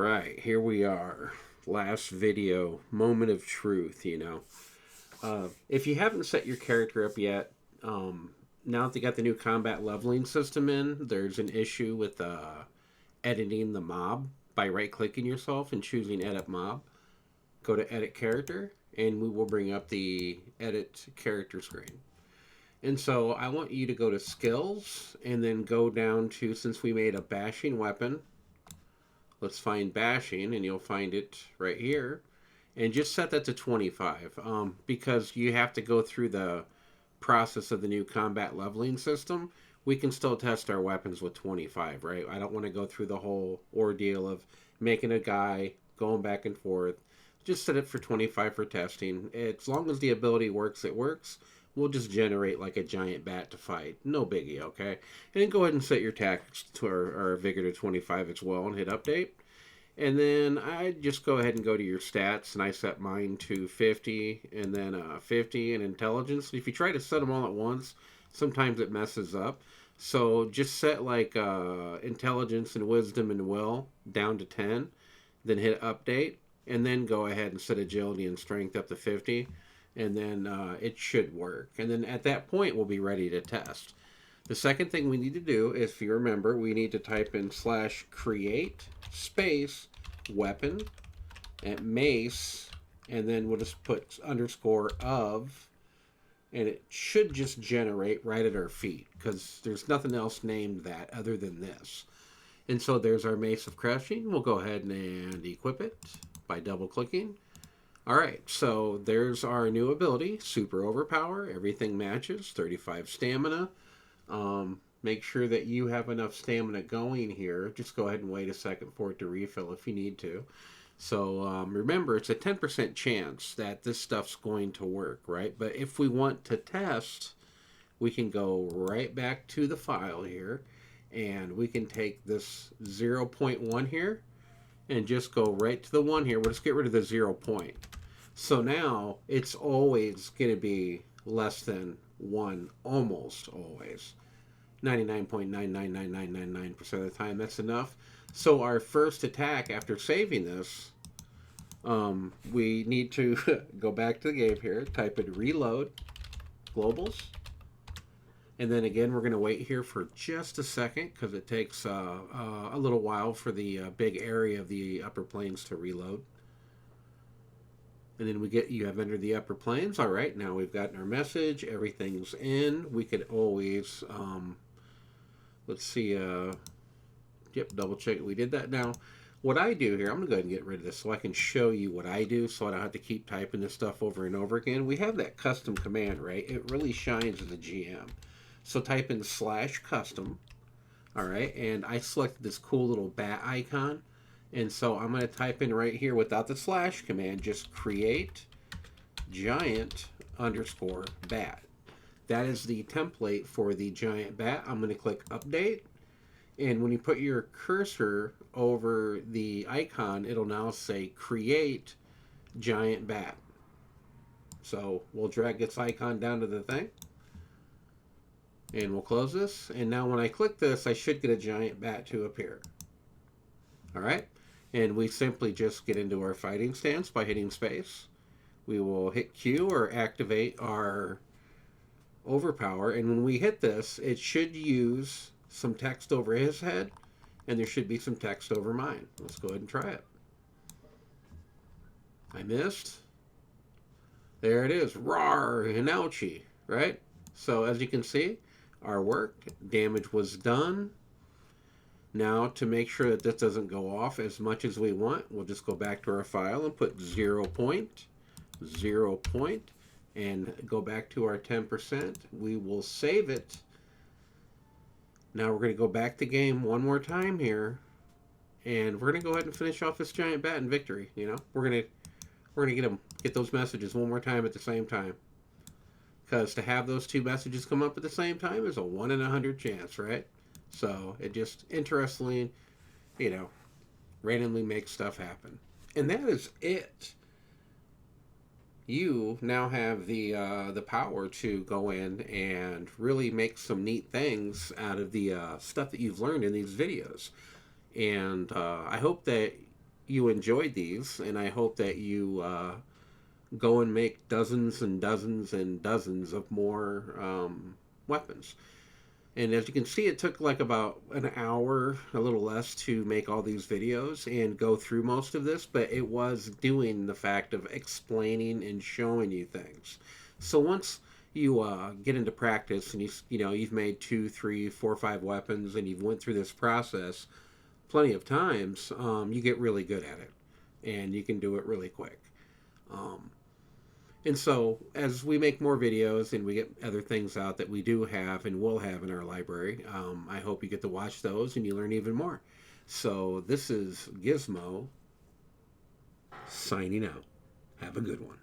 right, here we are. Last video, moment of truth, If you haven't set your character up yet, now that they got the new combat leveling system in, there's an issue with editing the mob by right clicking yourself and choosing edit mob. Go to edit character, and we will bring up the edit character screen. And so I want you to go to skills and then go down to, since we made a bashing weapon, let's find bashing, and you'll find it right here. And just set that to 25 because you have to go through the process of the new combat leveling system. We can still test our weapons with 25, right? I don't want to go through the whole ordeal of making a guy, going back and forth. Just set it for 25 for testing. As long as the ability works, it works. We'll just generate like a giant bat to fight. No biggie, okay? And then go ahead and set your tactics to our vigor to 25 as well and hit update. And then I just go ahead and go to your stats, and I set mine to 50, and then 50 in intelligence. If you try to set them all at once, sometimes it messes up. So just set like intelligence and wisdom and will down to 10, then hit update, and then go ahead and set agility and strength up to 50, and then it should work. And then at that point, we'll be ready to test. The second thing we need to do is, if you remember, we need to type in /create space weapon and mace, and then we'll just put underscore of, and it should just generate right at our feet because there's nothing else named that other than this. And so there's our mace of crushing. We'll go ahead and equip it by double clicking. All right, so there's our new ability, super overpower. Everything matches, 35 stamina. Make sure that you have enough stamina going here. Just go ahead and wait a second for it to refill if you need to. So remember, it's a 10% chance that this stuff's going to work, right? But if we want to test, we can go right back to the file here, and we can take this 0.1 here and just go right to the 1 here. We'll just get rid of the 0 point. So now it's always going to be less than 1, almost always. 99.999999% of the time, that's enough. So our first attack after saving this, we need to go back to the game here, type in reload, globals, and then again we're going to wait here for just a second because it takes a little while for the big area of the upper planes to reload. And then you have entered the upper planes. All right, now we've gotten our message. Everything's in. We could always, let's see, yep, double check we did that. Now, what I do here, I'm going to go ahead and get rid of this so I can show you what I do so I don't have to keep typing this stuff over and over again. We have that custom command, right? It really shines as a GM. So type in /custom, all right? And I selected this cool little bat icon. And so I'm going to type in right here without the / command, just create giant underscore bat. That is the template for the giant bat. I'm going to click update. And when you put your cursor over the icon, it'll now say create giant bat. So we'll drag this icon down to the thing. And we'll close this. And now when I click this, I should get a giant bat to appear. All right. And we simply just get into our fighting stance by hitting space. We will hit Q or activate our overpower. And when we hit this, it should use some text over his head, and there should be some text over mine. Let's go ahead and try it. I missed. There it is. Rawr and ouchie, right? So as you can see, our work, damage was done. Now, to make sure that this doesn't go off as much as we want, we'll just go back to our file and put 0 point, and go back to our 10%. We will save it. Now we're going to go back to game one more time here, and we're going to go ahead and finish off this giant bat in victory. We're going to get those messages one more time at the same time, because to have those two messages come up at the same time is a 1 in 100 chance, right? So it just interestingly, randomly makes stuff happen. And that is it. You now have the power to go in and really make some neat things out of the stuff that you've learned in these videos. And I hope that you enjoyed these, and I hope that you go and make dozens and dozens and dozens of more weapons. And as you can see, it took like about an hour, a little less, to make all these videos and go through most of this, but it was doing the fact of explaining and showing you things. So once you get into practice and you've made 2, 3, 4, 5 weapons and you've went through this process plenty of times, you get really good at it and you can do it really quick. Um, and so, as we make more videos and we get other things out that we do have and will have in our library, I hope you get to watch those and you learn even more. So, this is Gizmo signing out. Have a good one.